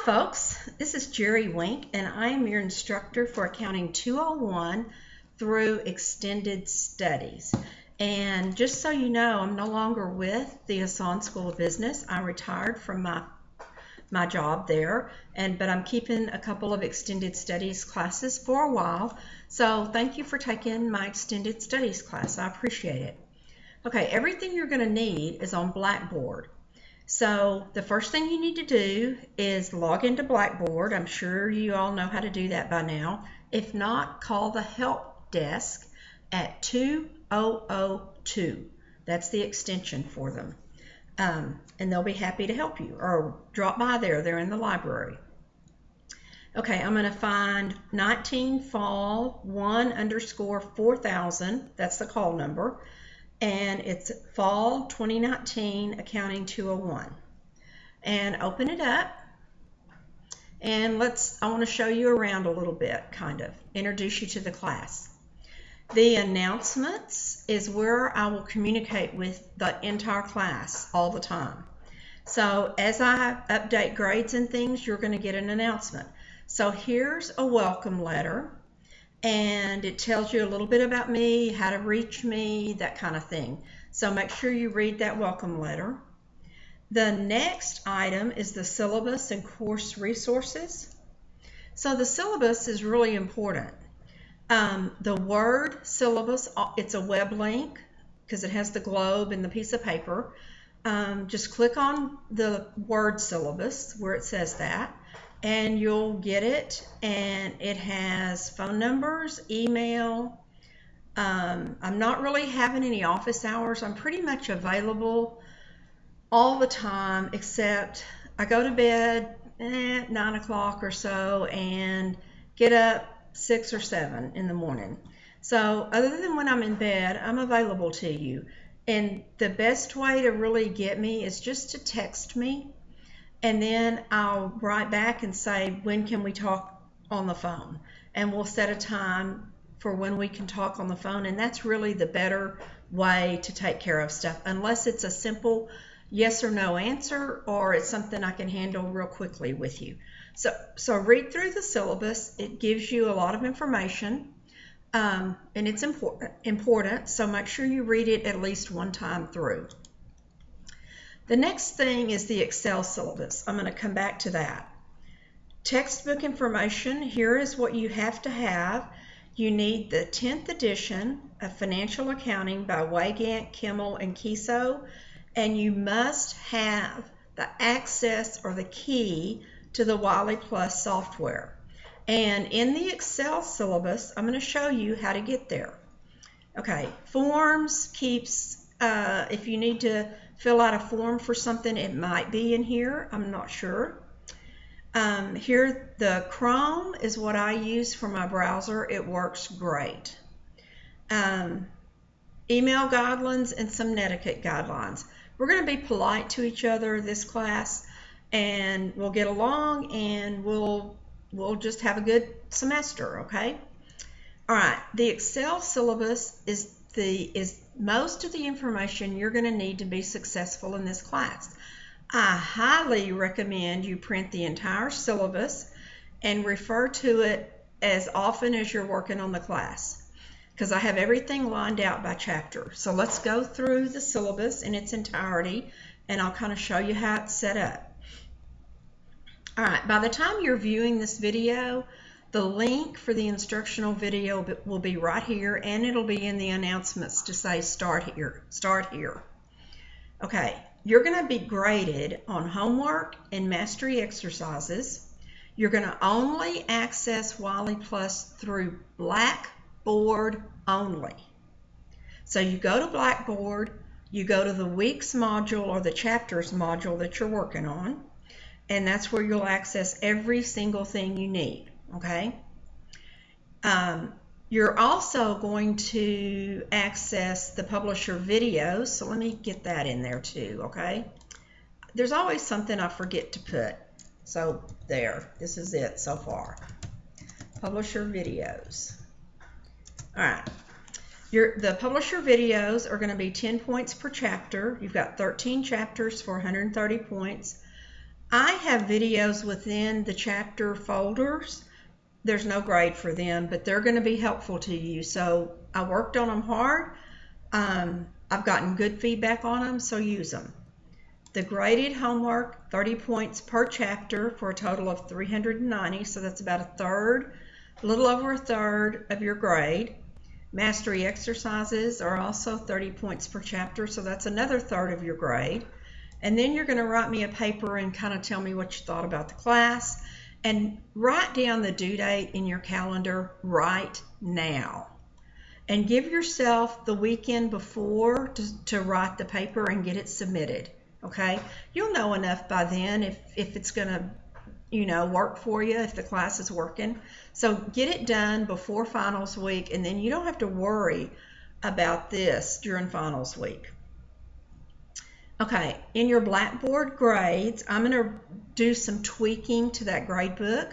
Hi folks, this is Jerry Wink and I am your instructor for Accounting 201 through Extended Studies. And just so you know, I'm no longer with the Hassan School of Business. I retired from my job there, but I'm keeping a couple of Extended Studies classes for a while. So thank you for taking my Extended Studies class. I appreciate it. Okay, everything you're going to need is on Blackboard. So the first thing you need to do is log into Blackboard. I'm sure you all know how to do that by now. If not, call the help desk at 2002. That's the extension for them. And they'll be happy to help you, or drop by there. They're in the library. Okay, I'm going to find 19 fall 1_4000. That's the call number. And it's fall 2019 Accounting 201. And open it up. And I want to show you around a little bit, kind of introduce you to the class. The announcements is where I will communicate with the entire class all the time. So as I update grades and things, you're going to get an announcement. So here's a welcome letter. And it tells you a little bit about me, how to reach me, that kind of thing. So make sure you read that welcome letter. The next item is the syllabus and course resources. So the syllabus is really important. The Word syllabus, it's a web link because it has the globe and the piece of paper. Just click on the Word syllabus where it says that, and you'll get it, and it has phone numbers, email. I'm not really having any office hours. I'm pretty much available all the time, except I go to bed at 9 o'clock or so and get up 6 or 7 in the morning. So other than when I'm in bed, I'm available to you. And the best way to really get me is just to text me. And then I'll write back and say, when can we talk on the phone? And we'll set a time for when we can talk on the phone. And that's really the better way to take care of stuff, unless it's a simple yes or no answer, or it's something I can handle real quickly with you. So read through the syllabus. It gives you a lot of information, and it's important. So make sure you read it at least one time through. The next thing is the Excel syllabus. I'm going to come back to that. Textbook information, here is what you have to have. You need the 10th edition of Financial Accounting by Wygant, Kimmel, and Kiso, and you must have the access or the key to the WileyPLUS software. And in the Excel syllabus, I'm going to show you how to get there. Okay, forms keeps, if you need to fill out a form for something, it might be in here. I'm not sure. Here, the Chrome is what I use for my browser. It works great. Email guidelines and some netiquette guidelines. We're going to be polite to each other this class, and we'll get along, and we'll just have a good semester, okay? All right, the Excel syllabus is most of the information you're going to need to be successful in this class. I highly recommend you print the entire syllabus and refer to it as often as you're working on the class, because I have everything lined out by chapter. So let's go through the syllabus in its entirety, and I'll kind of show you how it's set up. All right, by the time you're viewing this video, the link for the instructional video will be right here, and it'll be in the announcements to say start here, start here. Okay, you're going to be graded on homework and mastery exercises. You're going to only access WileyPLUS through Blackboard only. So you go to Blackboard, you go to the weeks module or the chapters module that you're working on, and that's where you'll access every single thing you need. Okay. You're also going to access the publisher videos, so let me get that in there too, okay? There's always something I forget to put, so there, this is it so far. Publisher videos. All right, the publisher videos are going to be 10 points per chapter. You've got 13 chapters for 130 points. I have videos within the chapter folders. There's no grade for them, but they're going to be helpful to you. So I worked on them hard. I've gotten good feedback on them, so use them. The graded homework, 30 points per chapter for a total of 390, so that's about a little over a third of your grade. Mastery exercises are also 30 points per chapter, so that's another third of your grade. And then you're going to write me a paper and kind of tell me what you thought about the class. And write down the due date in your calendar right now. And give yourself the weekend before to write the paper and get it submitted. Okay? You'll know enough by then if it's going to work for you, if the class is working. So get it done before finals week, and then you don't have to worry about this during finals week. Okay, in your Blackboard grades, I'm going to do some tweaking to that gradebook,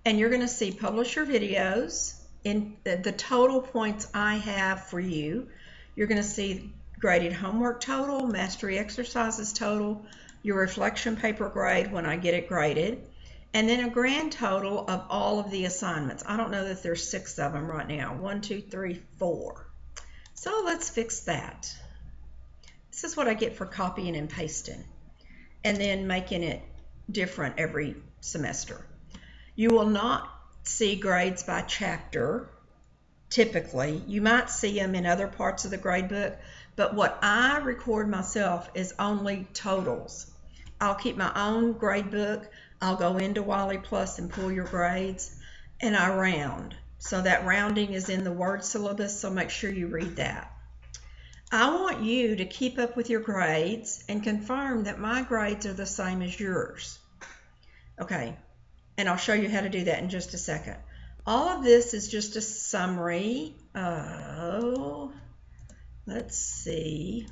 and you're going to see publisher videos in the total points I have for you. You're going to see graded homework total, mastery exercises total, your reflection paper grade when I get it graded, and then a grand total of all of the assignments. I don't know that there's 6 of them right now. 1, 2, 3, 4. So let's fix that. This is what I get for copying and pasting and then making it different every semester. You will not see grades by chapter typically. You might see them in other parts of the gradebook, but what I record myself is only totals. I'll keep my own gradebook. I'll go into WileyPLUS and pull your grades, and I round. So that rounding is in the word syllabus, so make sure you read that. I want you to keep up with your grades and confirm that my grades are the same as yours. Okay, and I'll show you how to do that in just a second. All of this is just a summary. Let's see.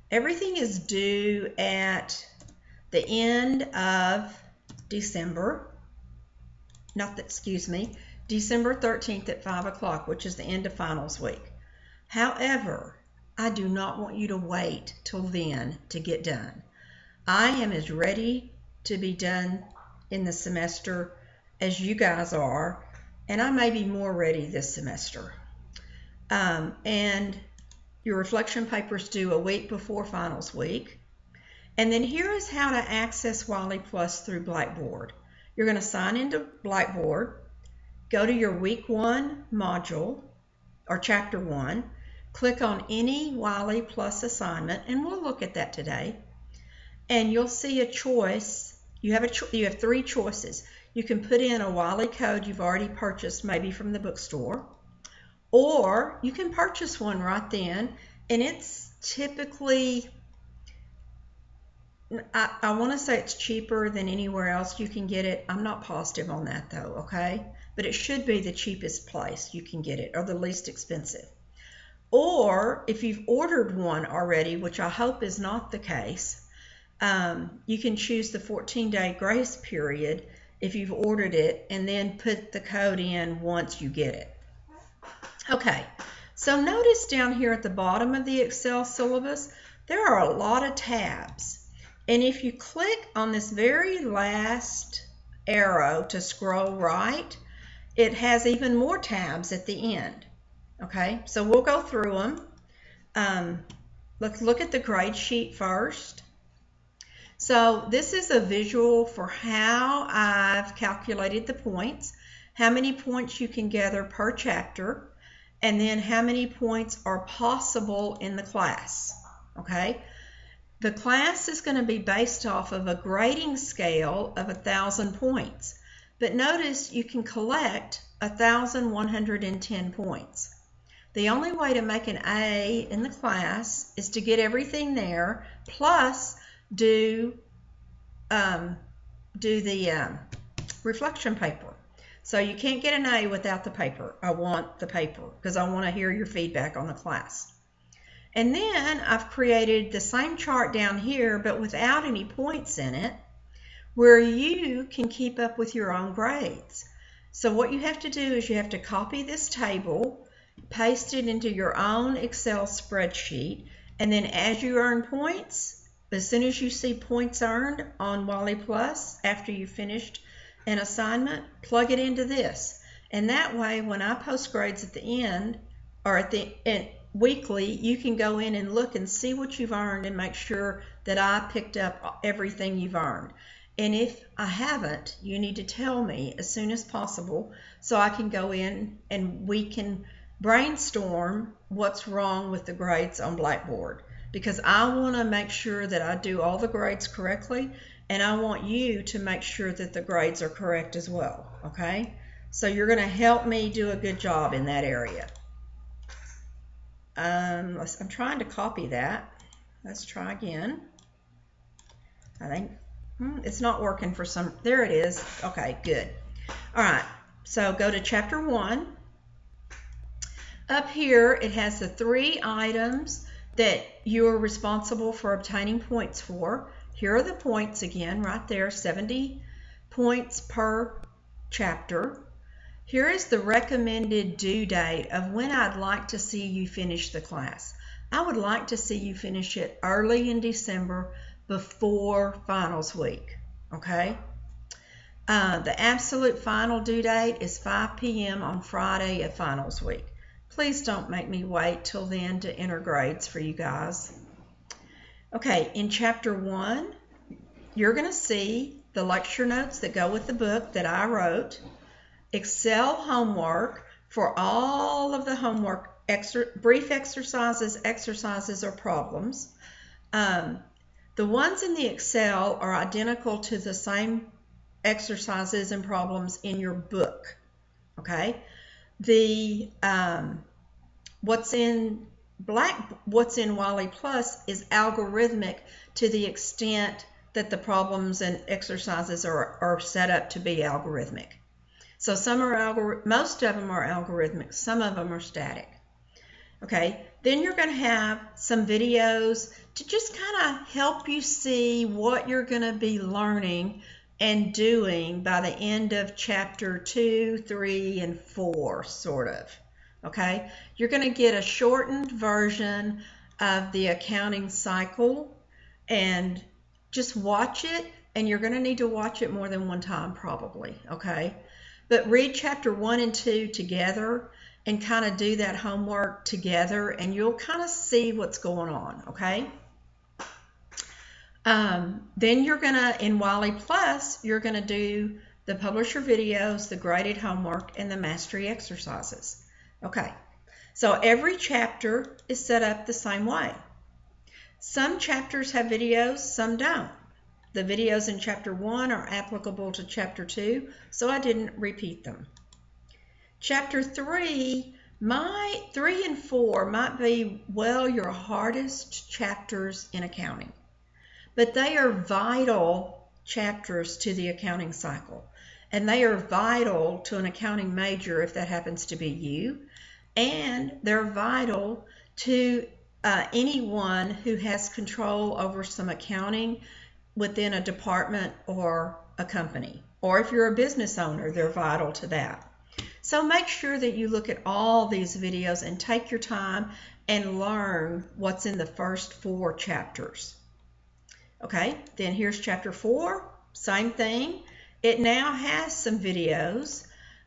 Everything is due at the end of December. December 13th at 5 o'clock, which is the end of finals week. However, I do not want you to wait till then to get done. I am as ready to be done in the semester as you guys are, and I may be more ready this semester. And your reflection papers due a week before finals week. And then here is how to access WileyPLUS through Blackboard. You're going to sign into Blackboard, go to your week 1 module or chapter 1, click on any WileyPLUS assignment, and we'll look at that today. And you'll see a choice. You have 3 choices. You can put in a Wylie Code you've already purchased, maybe from the bookstore, or you can purchase one right then, and it's typically, I want to say it's cheaper than anywhere else you can get it. I'm not positive on that though, okay? But it should be the cheapest place you can get it, or the least expensive. Or if you've ordered one already, which I hope is not the case, you can choose the 14-day grace period if you've ordered it, and then put the code in once you get it. Okay, so notice down here at the bottom of the Excel syllabus, there are a lot of tabs. And if you click on this very last arrow to scroll right, it has even more tabs at the end. Okay, so we'll go through them. Let's look at the grade sheet first. So this is a visual for how I've calculated the points, how many points you can gather per chapter, and then how many points are possible in the class. Okay, the class is going to be based off of a grading scale of 1,000 points, but notice you can collect 1,110 points. The only way to make an A in the class is to get everything there, plus do the reflection paper. So you can't get an A without the paper. I want the paper because I want to hear your feedback on the class. And then I've created the same chart down here, but without any points in it, where you can keep up with your own grades. So what you have to do is you have to copy this table, paste it into your own Excel spreadsheet, and then as you earn points, as soon as you see points earned on WileyPLUS after you finished an assignment, plug it into this. And that way, when I post grades at the end, or weekly, you can go in and look and see what you've earned and make sure that I picked up everything you've earned. And if I haven't, you need to tell me as soon as possible so I can go in and we can brainstorm what's wrong with the grades on Blackboard. Because I want to make sure that I do all the grades correctly, and I want you to make sure that the grades are correct as well, okay? So you're going to help me do a good job in that area. I'm trying to copy that. Let's try again. I think it's not working for some. There it is. Okay, good. All right, so go to Chapter 1. Up here, it has the 3 items that you are responsible for obtaining points for. Here are the points again, right there, 70 points per chapter. Here is the recommended due date of when I'd like to see you finish the class. I would like to see you finish it early in December before finals week, okay? The absolute final due date is 5 p.m. on Friday of finals week. Please don't make me wait till then to enter grades for you guys. Okay, in Chapter 1, you're going to see the lecture notes that go with the book that I wrote, Excel homework for all of the homework, brief exercises or problems. The ones in the Excel are identical to the same exercises and problems in your book, okay? The what's in WileyPLUS is algorithmic to the extent that the problems and exercises are set up to be algorithmic. So some are most of them are algorithmic, some of them are static. Okay, then you're going to have some videos to just kind of help you see what you're going to be learning and doing by the end of Chapter 2, 3, and 4, sort of. Okay, you're going to get a shortened version of the accounting cycle, and just watch it, and you're going to need to watch it more than one time probably, okay? But read Chapter 1 and 2 together and kind of do that homework together, and you'll kind of see what's going on, okay? Then you're going to, in WileyPLUS, you're going to do the publisher videos, the graded homework, and the mastery exercises. Okay, so every chapter is set up the same way. Some chapters have videos, some don't. The videos in Chapter 1 are applicable to Chapter 2, so I didn't repeat them. Chapter 3, 3 and 4 might be, well, your hardest chapters in accounting. But they are vital chapters to the accounting cycle. And they are vital to an accounting major if that happens to be you. And they're vital to anyone who has control over some accounting within a department or a company. Or if you're a business owner, they're vital to that. So make sure that you look at all these videos and take your time and learn what's in the first 4 chapters. Okay, then here's Chapter 4, same thing. It now has some videos.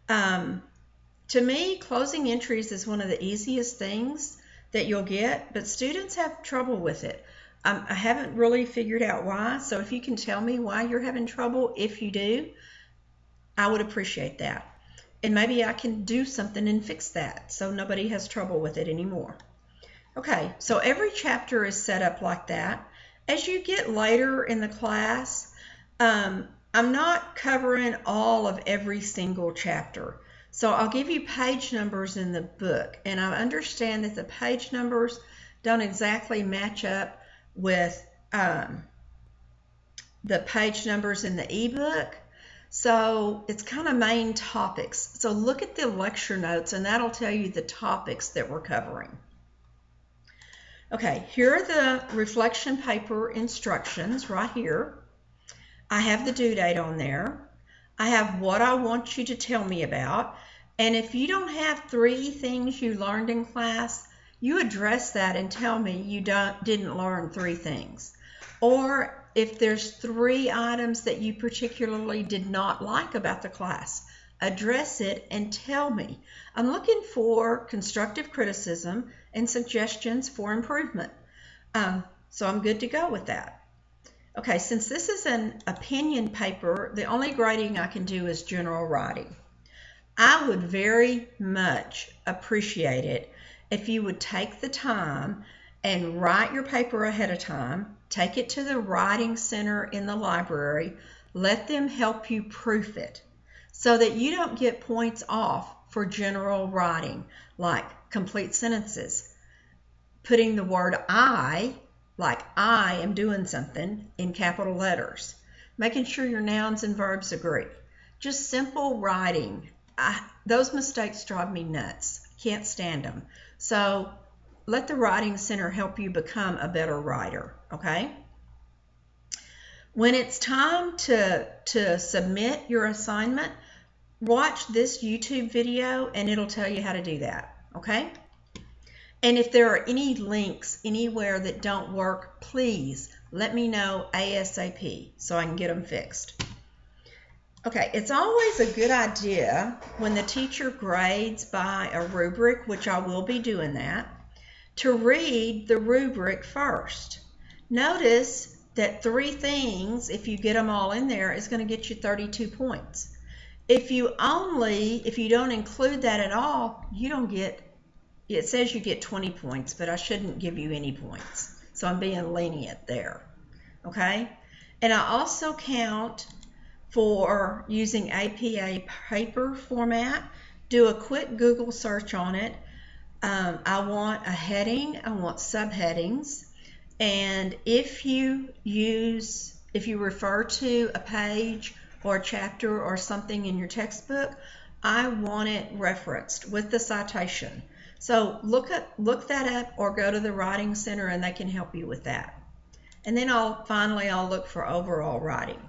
To me, closing entries is one of the easiest things that you'll get, but students have trouble with it. I haven't really figured out why, so if you can tell me why you're having trouble, if you do, I would appreciate that. And maybe I can do something and fix that so nobody has trouble with it anymore. Okay, so every chapter is set up like that. As you get later in the class, I'm not covering all of every single chapter. So I'll give you page numbers in the book, and I understand that the page numbers don't exactly match up with the page numbers in the ebook. So it's kind of main topics. So look at the lecture notes, and that'll tell you the topics that we're covering. Okay, here are the reflection paper instructions right here. I have the due date on there. I have what I want you to tell me about. And if you don't have 3 things you learned in class, you address that and tell me you didn't learn 3 things. Or if there's 3 items that you particularly did not like about the class, address it and tell me. I'm looking for constructive criticism and suggestions for improvement. So I'm good to go with that. Okay, since this is an opinion paper, the only grading I can do is general writing. I would very much appreciate it if you would take the time and write your paper ahead of time, take it to the writing center in the library, let them help you proof it so that you don't get points off for general writing, like complete sentences, putting the word I, like I am doing something, in capital letters, making sure your nouns and verbs agree. Just simple writing. Those mistakes drive me nuts. Can't stand them. So let the Writing Center help you become a better writer, okay? When it's time to submit your assignment, watch this YouTube video and it'll tell you how to do that, okay? And if there are any links anywhere that don't work, please let me know ASAP so I can get them fixed. Okay, it's always a good idea when the teacher grades by a rubric, which I will be doing that, to read the rubric first. Notice that 3 things, if you get them all in there, is going to get you 32 points. If you don't include that at all, you don't get, it says you get 20 points, but I shouldn't give you any points. So I'm being lenient there, okay? And I also count for using APA paper format. Do a quick Google search on it. I want a heading, I want subheadings, and if you refer to a page or a chapter or something in your textbook, I want it referenced with the citation. So look that up or go to the Writing Center and they can help you with that. And then finally I'll look for overall writing.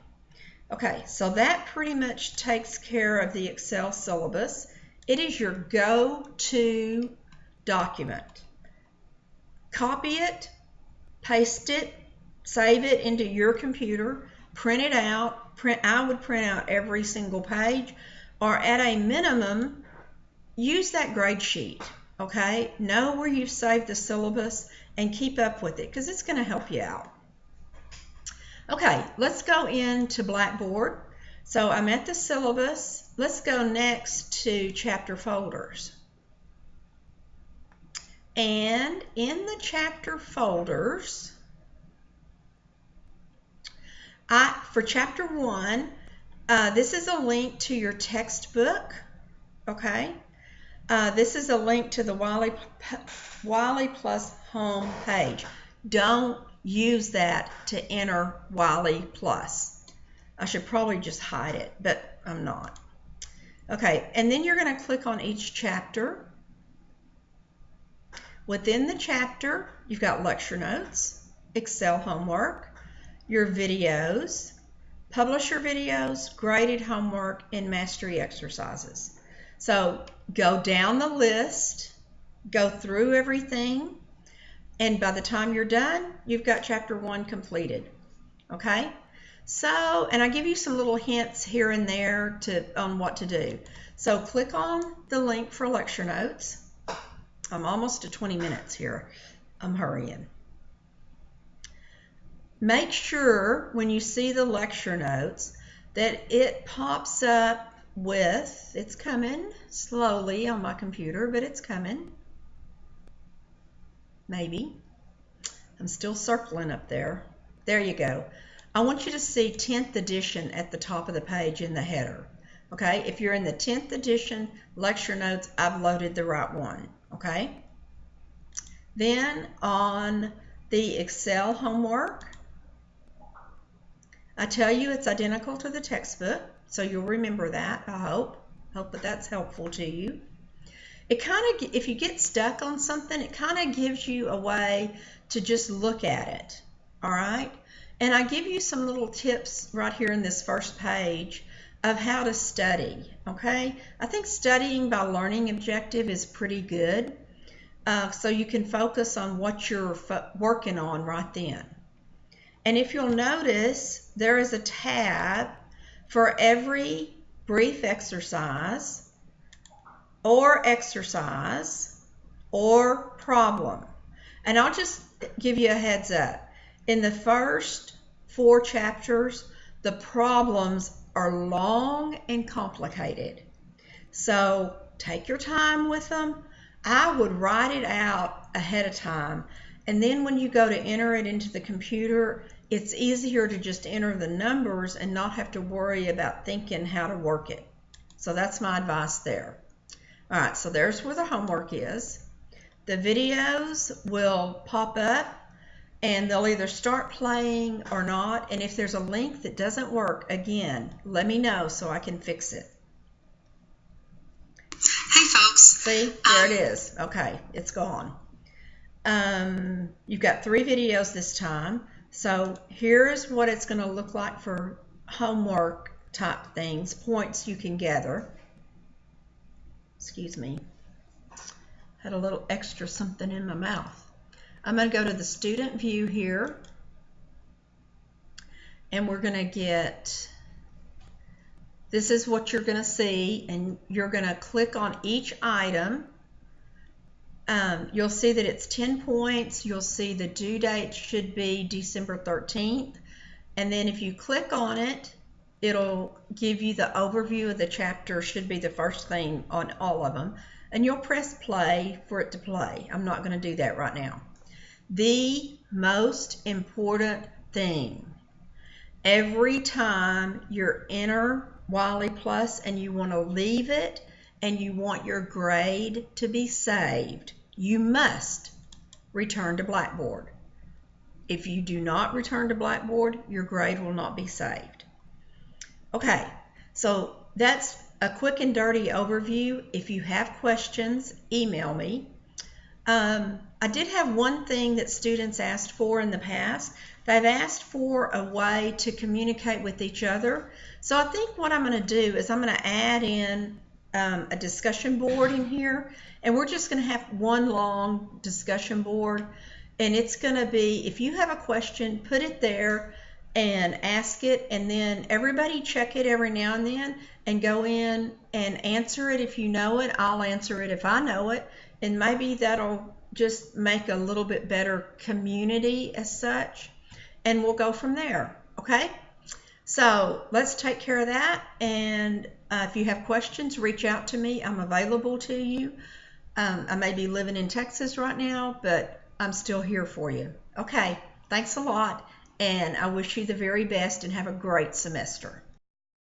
Okay, so that pretty much takes care of the Excel syllabus. It is your go-to document. Copy it, paste it, save it into your computer, print it out. I would print out every single page, or at a minimum, use that grade sheet, okay? Know where you've saved the syllabus and keep up with it because it's going to help you out. Okay, let's go into Blackboard. So I'm at the syllabus. Let's go next to chapter folders. And in the chapter folders, for chapter 1, this is a link to your textbook, okay? This is a link to the WileyPLUS home page. Don't use that to enter WileyPLUS. I should probably just hide it, but I'm not. Okay, and then you're going to click on each chapter. Within the chapter, you've got lecture notes, Excel homework, your videos, publisher videos, graded homework, and mastery exercises. So go down the list, go through everything, and by the time you're done, you've got chapter 1 completed. Okay? So, and I give you some little hints here and there on what to do. So click on the link for lecture notes. I'm almost to 20 minutes here. I'm hurrying. Make sure when you see the lecture notes that it pops up with, it's coming slowly on my computer, but it's coming. Maybe. I'm still circling up there. There you go. I want you to see 10th edition at the top of the page in the header. Okay, if you're in the 10th edition lecture notes, I've loaded the right one. Okay, then on the Excel homework, I tell you it's identical to the textbook, so you'll remember that, I hope that that's helpful to you. It kind of, if you get stuck on something, it kind of gives you a way to just look at it, all right? And I give you some little tips right here in this first page of how to study, okay? I think studying by learning objective is pretty good, so you can focus on what you're working on right then. And if you'll notice, there is a tab for every brief exercise or problem. And I'll just give you a heads up. In the first 4 chapters, the problems are long and complicated. So take your time with them. I would write it out ahead of time. And then when you go to enter it into the computer, it's easier to just enter the numbers and not have to worry about thinking how to work it. So that's my advice there. All right, so there's where the homework is. The videos will pop up and they'll either start playing or not. And if there's a link that doesn't work, again, let me know so I can fix it. Hey folks. See, there it is. Okay, it's gone. You've got 3 videos this time. So here's what it's going to look like for homework type things, points you can gather. Excuse me. Had a little extra something in my mouth. I'm going to go to the student view here. And we're going to get, this is what you're going to see, and you're going to click on each item. You'll see that it's 10 points. You'll see the due date should be December 13th. And then if you click on it, it'll give you the overview of the chapter, should be the first thing on all of them. And you'll press play for it to play. I'm not going to do that right now. The most important thing, every time you're enter WileyPLUS and you want to leave it and you want your grade to be saved, you must return to Blackboard. If you do not return to Blackboard, your grade will not be saved. Okay, so that's a quick and dirty overview. If you have questions, email me. I did have one thing that students asked for in the past. They've asked for a way to communicate with each other. So I think what I'm going to do is I'm going to add in a discussion board in here, and we're just going to have one long discussion board. And it's going to be, if you have a question, put it there and ask it, and then everybody check it every now and then and go in and answer it if you know it. I'll answer it if I know it, and maybe that'll just make a little bit better community as such, and we'll go from there. Okay, so let's take care of that, and if you have questions, reach out to me. I'm available to you. I may be living in Texas right now, but I'm still here for you. Okay, thanks a lot, and I wish you the very best and have a great semester.